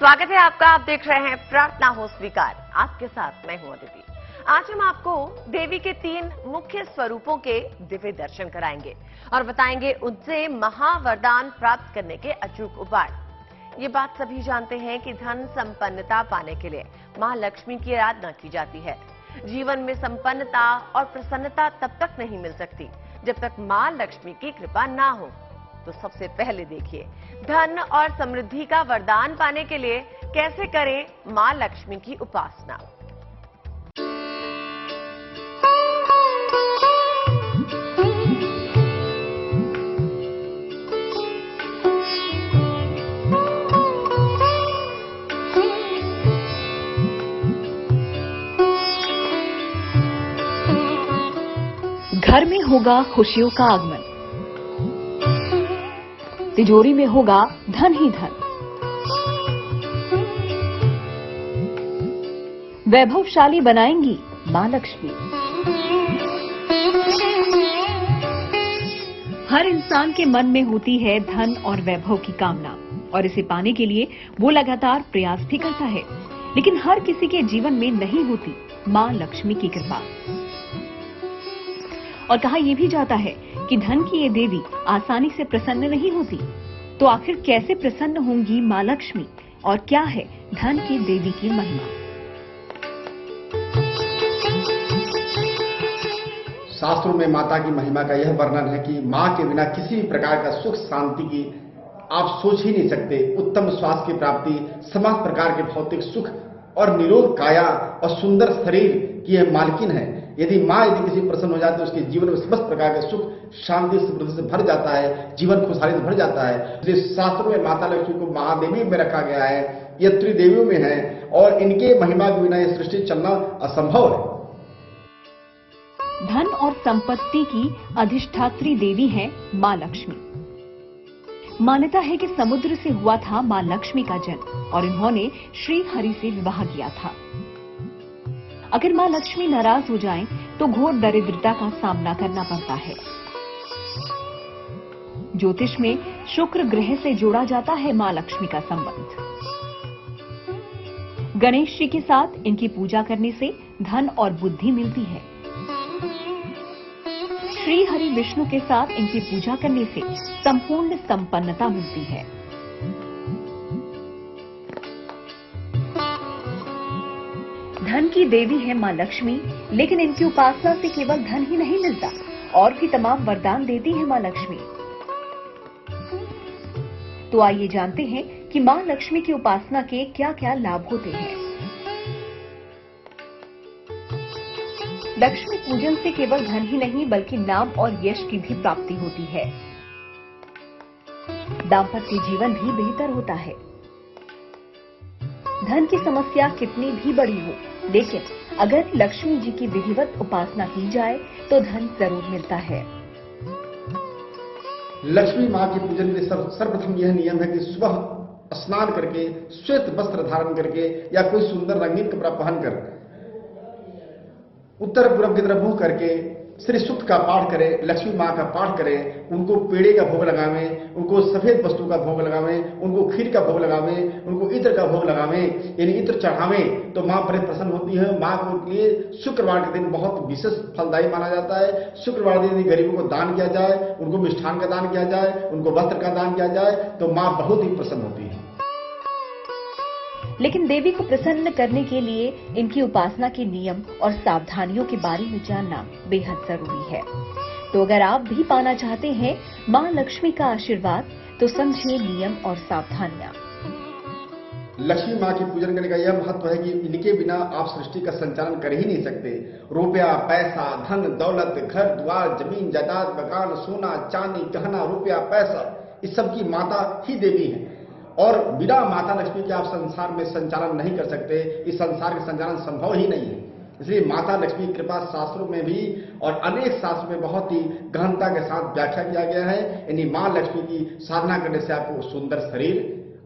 स्वागत है आपका। आप देख रहे हैं प्रार्थना हो स्वीकार। आपके साथ मैं हूं अदिति। आज हम आपको देवी के 3 मुख्य स्वरूपों के दिव्य दर्शन कराएंगे और बताएंगे उनसे महावरदान प्राप्त करने के अचूक उपाय। ये बात सभी जानते हैं कि धन संपन्नता पाने के लिए मां लक्ष्मी की आराधना की जाती है। जीवन में संपन्नता और प्रसन्नता तब तक नहीं मिल सकती जब तक मां लक्ष्मी की कृपा ना हो। तो सबसे पहले देखिए, धन और समृद्धि का वरदान पाने के लिए कैसे करें मां लक्ष्मी की उपासना। घर में होगा खुशियों का आगमन, तिजोरी में होगा धन ही धन, वैभवशाली बनाएंगी मां लक्ष्मी। हर इंसान के मन में होती है धन और वैभव की कामना और इसे पाने के लिए वो लगातार प्रयास भी करता है, लेकिन हर किसी के जीवन में नहीं होती मां लक्ष्मी की कृपा। और कहा यह भी जाता है कि धन की ये देवी आसानी से प्रसन्न नहीं होती। तो आखिर कैसे प्रसन्न होंगी मां लक्ष्मी और क्या है धन की देवी की महिमा? शास्त्रों में माता की महिमा का यह वर्णन है कि मां के बिना किसी भी प्रकार का सुख शांति की आप सोच ही नहीं सकते। उत्तम स्वास्थ्य की प्राप्ति, समस्त प्रकार के भौतिक सुख और निरोग काया और सुंदर शरीर की यह मालकिन है। यदि मां किसी प्रसन्न हो जाती है, उसके जीवन में समस्त प्रकार के सुख शांति समृद्धि से भर जाता है, जीवन खुशहाली से भर जाता है। इसलिए शास्त्रों में माता लक्ष्मी को महादेवी में रखा गया है, यह त्रिदेवियों में है और इनके महिमा के बिना यह सृष्टि चलना असंभव है। धन और संपत्ति की अधिष्ठात्री देवी है मां लक्ष्मी। मान्यता है कि समुद्र से हुआ था मां लक्ष्मी का जन्म और इन्होंने श्री हरि से विवाह किया था। अगर मां लक्ष्मी नाराज हो जाएं, तो घोर दरिद्रता का सामना करना पड़ता है। ज्योतिष में शुक्र ग्रह से जोड़ा जाता है मां लक्ष्मी का संबंध। गणेश जी के साथ इनकी पूजा करने से धन और बुद्धि मिलती है। श्री हरि विष्णु के साथ इनकी पूजा करने से संपूर्ण संपन्नता मिलती है। धन की देवी है मां लक्ष्मी, लेकिन इनकी उपासना से केवल धन ही नहीं मिलता, और भी तमाम वरदान देती है मां लक्ष्मी। तो आइए जानते हैं कि मां लक्ष्मी की उपासना के क्या-क्या लाभ होते हैं। लक्ष्मी पूजन से केवल धन ही नहीं बल्कि नाम और यश की भी प्राप्ति होती है। दाम्पत्य जीवन भी बेहतर होता है। धन की समस्या कितनी भी बड़ी हो, लेकिन अगर लक्ष्मी जी की विधिवत उपासना की जाए तो धन जरूर मिलता है। लक्ष्मी मां के पूजन में सर्वप्रथम यह नियम है कि सुबह स्नान करके, श्वेत वस्त्र धारण करके या कोई सुंदर रंगीन कपड़ा पहनकर उत्तर पूर्व की तरफ मुंह करके श्री सूक्त का पाठ करें, लक्ष्मी मां का पाठ करें, उनको पेड़े का भोग लगावें, उनको सफेद वस्तु का भोग लगावें, उनको खीर का भोग लगावें, उनको इत्र का भोग लगावें, यानी इत्र चढ़ावें तो मां बड़े प्रसन्न होती है। मां को लिए शुक्रवार के दिन बहुत विशेष फलदायी माना जाता है। शुक्रवार के दिन गरीबों को दान किया जाए, उनको मिष्ठान का दान किया जाए, उनको वस्त्र का दान किया जाए तो मां बहुत ही प्रसन्न होती है। लेकिन देवी को प्रसन्न करने के लिए इनकी उपासना के नियम और सावधानियों के बारे में जानना बेहद जरूरी है। तो अगर आप भी पाना चाहते हैं मां लक्ष्मी का आशीर्वाद, तो समझिए नियम और सावधानियां। लक्ष्मी मां की पूजन करने का यह महत्व है कि इनके बिना आप सृष्टि का संचालन कर ही नहीं सकते। रुपया, पैसा, धन, दौलत, घर द्वार, जमीन जायदाद, मकान, सोना, चांदी, गहना, रुपया, पैसा, इस सब की माता ही देवी है और बिना माता लक्ष्मी के आप संसार में संचालन नहीं कर सकते। इस संसार का संचालन संभव ही नहीं है। इसलिए माता लक्ष्मी की कृपा शास्त्रों में भी और अनेक शास्त्रों में बहुत ही गहनता के साथ व्याख्या किया गया है। यानी मां लक्ष्मी की साधना करने से आपको सुंदर शरीर,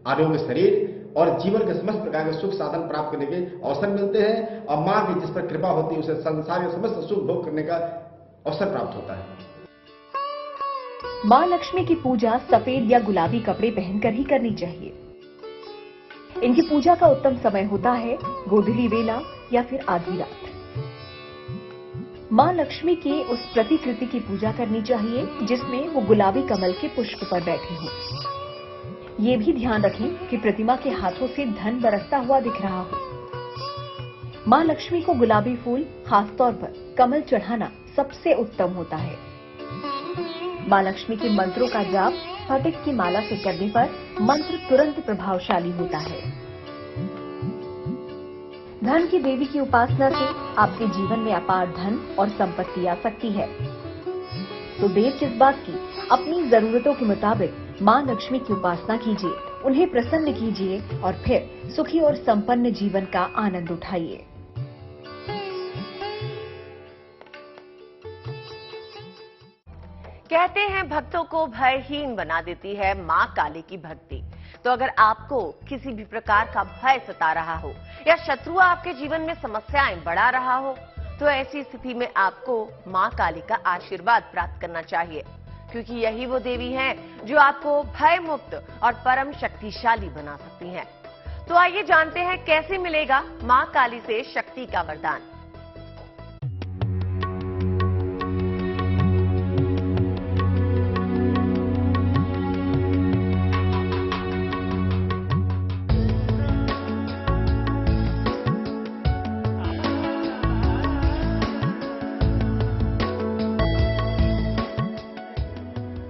आरोग्य शरीर और जीवन के समस्त प्रकार के सुख साधन प्राप्त करने के अवसर मिलते हैं और मां की जिस पर कृपा होती है उसे संसार के समस्त सुख भोग करने का अवसर प्राप्त होता है। मां लक्ष्मी की पूजा सफेद या गुलाबी कपड़े पहनकर ही करनी चाहिए। इनकी पूजा का उत्तम समय होता है गोधूली वेला या फिर आधी रात। मां लक्ष्मी की उस प्रतिकृति की पूजा करनी चाहिए जिसमें वो गुलाबी कमल के पुष्प पर बैठी हो। ये भी ध्यान रखें कि प्रतिमा के हाथों से धन बरसता हुआ दिख रहा हो। मां लक्ष्मी को गुलाबी फूल, खासतौर पर कमल चढ़ाना सबसे उत्तम होता है। मां लक्ष्मी के मंत्रों का जाप स्फटिक की माला से करने पर मंत्र तुरंत प्रभावशाली होता है। धन की देवी की उपासना से आपके जीवन में अपार धन और संपत्ति आ सकती है। तो देर किस बात की, अपनी जरूरतों के मुताबिक मां लक्ष्मी की उपासना कीजिए, उन्हें प्रसन्न कीजिए और फिर सुखी और संपन्न जीवन का आनंद उठाइए। कहते हैं भक्तों को भयहीन बना देती है मां काली की भक्ति। तो अगर आपको किसी भी प्रकार का भय सता रहा हो या शत्रु आपके जीवन में समस्याएं बढ़ा रहा हो, तो ऐसी स्थिति में आपको मां काली का आशीर्वाद प्राप्त करना चाहिए, क्योंकि यही वो देवी हैं जो आपको भय मुक्त और परम शक्तिशाली बना सकती हैं। तो आइए जानते हैं कैसे मिलेगा मां काली से शक्ति का वरदान।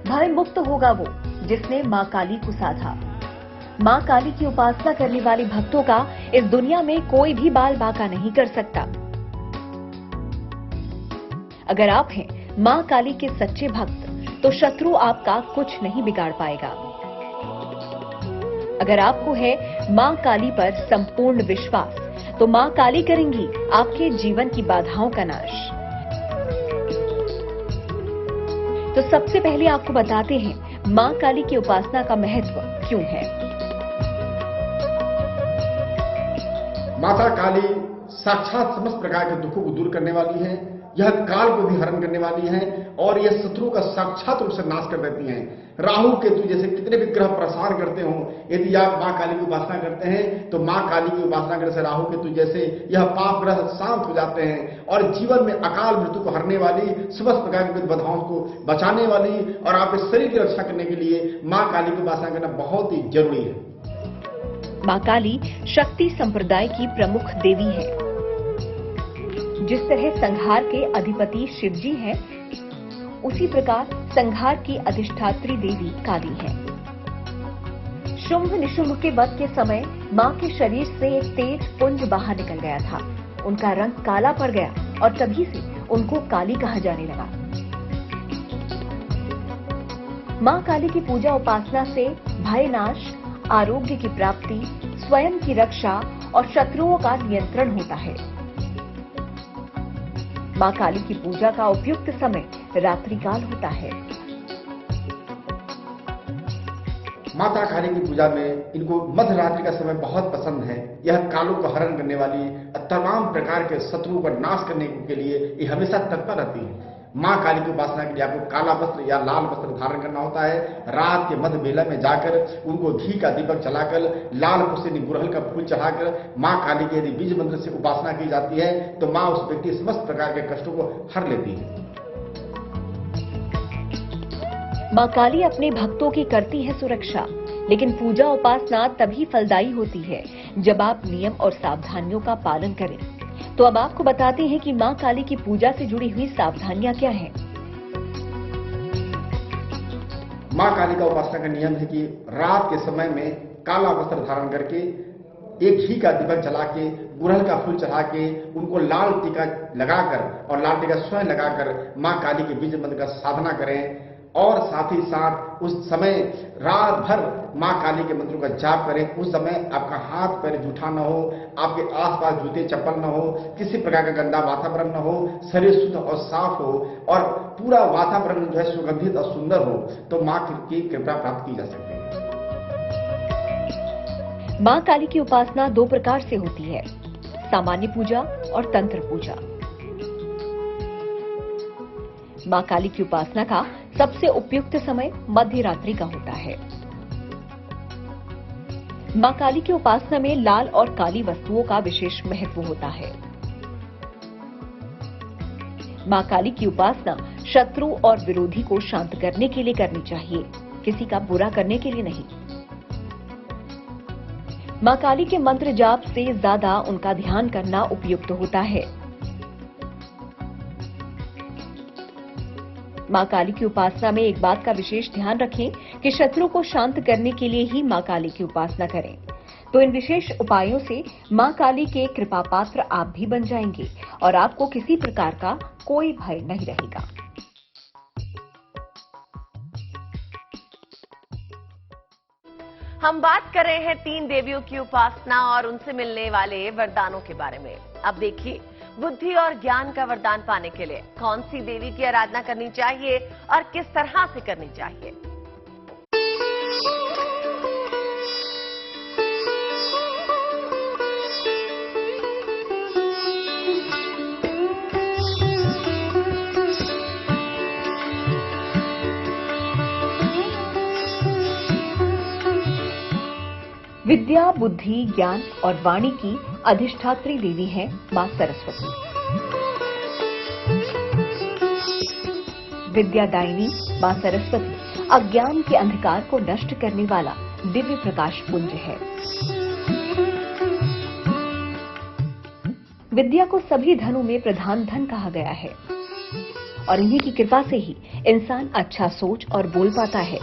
भय मुक्त होगा वो जिसने मां काली को साधा। मां काली की उपासना करने वाले भक्तों का इस दुनिया में कोई भी बाल बांका नहीं कर सकता। अगर आप हैं मां काली के सच्चे भक्त तो शत्रु आपका कुछ नहीं बिगाड़ पाएगा। अगर आपको है मां काली पर संपूर्ण विश्वास तो मां काली करेंगी आपके जीवन की बाधाओं का नाश। तो सबसे पहले आपको बताते हैं मां काली की उपासना का महत्व क्यों है। माता काली साक्षात समस्त प्रकार के दुखों को दूर करने वाली है। यह काल को भी हरण करने वाली है और यह शत्रु का साक्षात रूप से नाश कर देती हैं। राहु केतु जैसे कितने भी ग्रह परेशान करते हो, यदि आप मां काली की उपासना करते हैं तो मां काली की उपासना करने से राहु केतु जैसे यह पाप ग्रह शांत हो जाते हैं और जीवन में अकाल मृत्यु को हरने वाली, समस्त प्रकार की बाधाओं को बचाने वाली और आपके शरीर की रक्षा करने के लिए मां काली की उपासना करना बहुत ही जरूरी है। मां काली शक्ति संप्रदाय की प्रमुख देवी है। जिस तरह संहार के अधिपति शिव जी हैं, उसी प्रकार संहार की अधिष्ठात्री देवी काली है। शुंभ निशुंभ के वध के समय मां के शरीर से एक तेज पुंज बाहर निकल गया था। उनका रंग काला पड़ गया और तभी से उनको काली कहा जाने लगा। मां काली की पूजा उपासना से भय नाश, आरोग्य की प्राप्ति, स्वयं की रक्षा और शत्रुओं का नियंत्रण होता है। मां काली की पूजा का उपयुक्त समय रात्रिकाल होता है। माता काली की पूजा में इनको मध्य रात्रि का समय बहुत पसंद है। यह कालों को हरण करने वाली, तमाम प्रकार के शत्रुओं का नाश करने के लिए ये हमेशा तत्पर रहती है। मां काली की उपासना के लिए आपको काला वस्त्र या लाल वस्त्र धारण करना होता है। रात के मध्य बेला में जाकर उनको घी का दीपक जलाकर, लाल पुष्प गुड़हल का फूल चढ़ाकर मां काली की यदि बीज मंत्र से उपासना की जाती है तो मां उस व्यक्ति समस्त प्रकार के कष्टों को हर लेती है। मां काली अपने भक्तों की करती है सुरक्षा, लेकिन पूजा उपासना तभी फलदायी होती है जब आप नियम और सावधानियों का पालन करें। तो अब आपको बताते हैं कि मां काली की पूजा से जुड़ी हुई सावधानियां क्या हैं। मां काली का उपासना का नियम है कि रात के समय में काला वस्त्र धारण करके, एक घी का दीपक जला के, गुड़हल का फूल चढ़ा के, उनको लाल टीका लगाकर और लाल टीका स्वयं लगाकर मां काली के बीज मंत्र का साधना करें और साथ ही साथ उस समय रात भर मां काली के मंत्रों का जाप करें। उस समय आपका हाथ पैर जूठा न हो, आपके आसपास जूते चप्पल न हो, किसी प्रकार का गंदा वातावरण न हो, शरीर शुद्ध और साफ हो और पूरा वातावरण जो है सुगंधित और सुंदर हो, तो मां की कृपा प्राप्त की जा सकती है। मां काली की उपासना दो प्रकार से होती है, सामान्य पूजा और तंत्र पूजा। मां काली की उपासना का सबसे उपयुक्त समय मध्य रात्रि का होता है। मां काली की उपासना में लाल और काली वस्तुओं का विशेष महत्व होता है। मां काली की उपासना शत्रु और विरोधी को शांत करने के लिए करनी चाहिए, किसी का बुरा करने के लिए नहीं। मां काली के मंत्र जाप से ज्यादा उनका ध्यान करना उपयुक्त होता है। मां काली की उपासना में एक बात का विशेष ध्यान रखें कि शत्रु को शांत करने के लिए ही मां काली की उपासना करें। तो इन विशेष उपायों से मां काली के कृपा पात्र आप भी बन जाएंगे और आपको किसी प्रकार का कोई भय नहीं रहेगा। हम बात कर रहे हैं 3 देवियों की उपासना और उनसे मिलने वाले वरदानों के बारे में। अब देखिए, बुद्धि और ज्ञान का वरदान पाने के लिए कौन सी देवी की आराधना करनी चाहिए और किस तरह से करनी चाहिए। विद्या, बुद्धि, ज्ञान और वाणी की अधिष्ठात्री देवी है मां सरस्वती। विद्यादायिनी मां सरस्वती अज्ञान के अंधकार को नष्ट करने वाला दिव्य प्रकाश पुंज है। विद्या को सभी धनों में प्रधान धन कहा गया है और इन्हीं की कृपा से ही इंसान अच्छा सोच और बोल पाता है।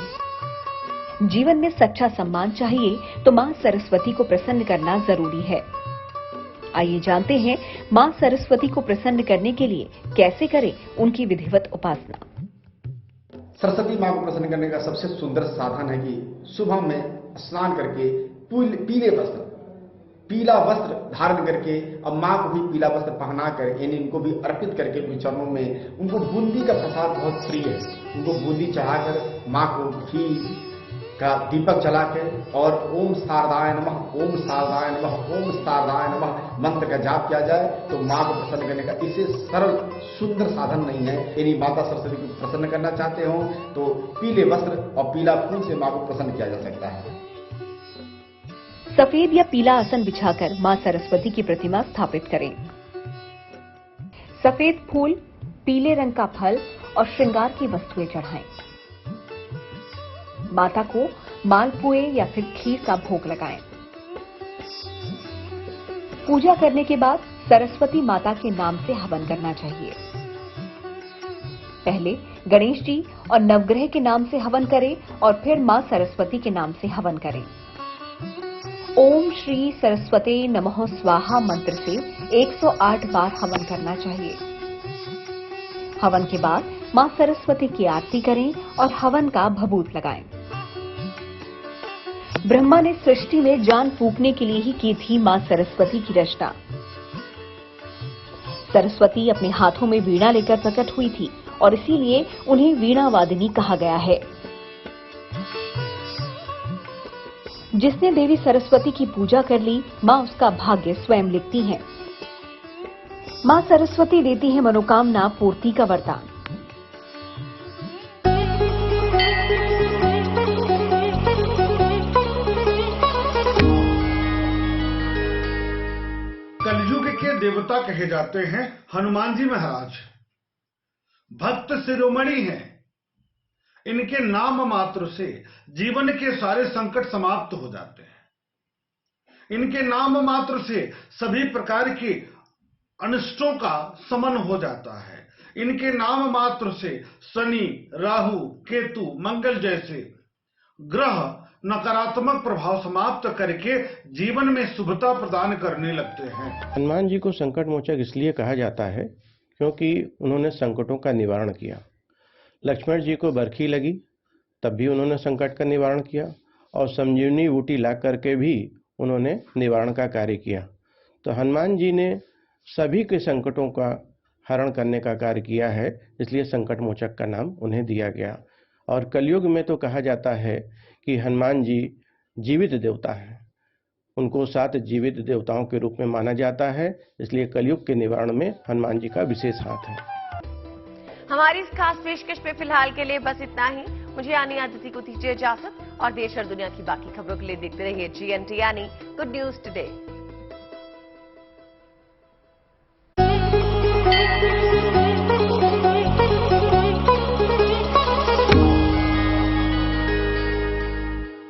जीवन में सच्चा सम्मान चाहिए तो मां सरस्वती को प्रसन्न करना जरूरी है। आइए जानते हैं मां सरस्वती को प्रसन्न करने के लिए कैसे करें उनकी विधिवत उपासना। सरस्वती मां को प्रसन्न करने का सबसे सुंदर साधन है कि सुबह में स्नान करके पीला वस्त्र धारण करके अब मां को भी पीला वस्त्र पहना कर यानी उनको भी अर्पित करके उनके चरणों में उनको बूंदी का प्रसाद बहुत प्रिय है, उनको बूंदी चढ़ाकर मां को घी का दीपक जलाकर और ओम शारदाय नमः, ओम शारदाय नमः, ओम शारदाय नमः मंत्र का जाप किया जाए तो मां को प्रसन्न करने का इससे सरल सुंदर साधन नहीं है। यदि माता सरस्वती को प्रसन्न करना चाहते हो तो पीले वस्त्र और पीला फूल से मां को प्रसन्न किया जा सकता है। सफेद या पीला आसन बिछाकर मां सरस्वती की प्रतिमा स्थापित करें। सफेद फूल, पीले रंग का फल और श्रृंगार की वस्तुएं चढ़ाएं। माता को मालपुए या फिर खीर का भोग लगाएं। पूजा करने के बाद सरस्वती माता के नाम से हवन करना चाहिए। पहले गणेश जी और नवग्रह के नाम से हवन करें और फिर मां सरस्वती के नाम से हवन करें। ओम श्री सरस्वते नमः स्वाहा मंत्र से 108 बार हवन करना चाहिए। हवन के बाद मां सरस्वती की आरती करें और हवन का भभूत लगाएं। ब्रह्मा ने सृष्टि में जान फूंकने के लिए ही की थी मां सरस्वती की रचना। सरस्वती अपने हाथों में वीणा लेकर प्रकट हुई थी और इसीलिए उन्हें वीणा वादिनी कहा गया है। जिसने देवी सरस्वती की पूजा कर ली, मां उसका भाग्य स्वयं लिखती हैं। मां सरस्वती देती है मनोकामना पूर्ति का वरदान। कलयुग के देवता कहे जाते हैं हनुमान जी महाराज। भक्त शिरोमणि हैं। इनके नाम मात्र से जीवन के सारे संकट समाप्त हो जाते हैं। इनके नाम मात्र से सभी प्रकार के अनिष्टों का शमन हो जाता है। इनके नाम मात्र से शनि, राहु, केतु, मंगल जैसे ग्रह नकारात्मक प्रभाव समाप्त करके जीवन में शुभता प्रदान करने लगते हैं। हनुमान जी को संकट मोचक इसलिए कहा जाता है क्योंकि उन्होंने संकटों का निवारण किया। लक्ष्मण जी को बरखी लगी तब भी उन्होंने संकट का निवारण किया और संजीवनी बूटी ला करके भी उन्होंने निवारण का कार्य किया। तो हनुमान जी ने सभी के संकटों का हरण करने का कार्य किया है, इसलिए संकट मोचक का नाम उन्हें दिया गया। और कलयुग में तो कहा जाता है कि हनुमान जी जीवित देवता हैं, उनको 7 जीवित देवताओं के रूप में माना जाता है, इसलिए कलयुग के निवारण में हनुमान जी का विशेष हाथ है। हमारी इस खास पेशकश पे फिलहाल के लिए बस इतना ही। मुझे यानी आदिति को दीजिए इजाजत। और देश और दुनिया की बाकी खबरों के लिए देखते रहिए GNT यानी गुड न्यूज टुडे।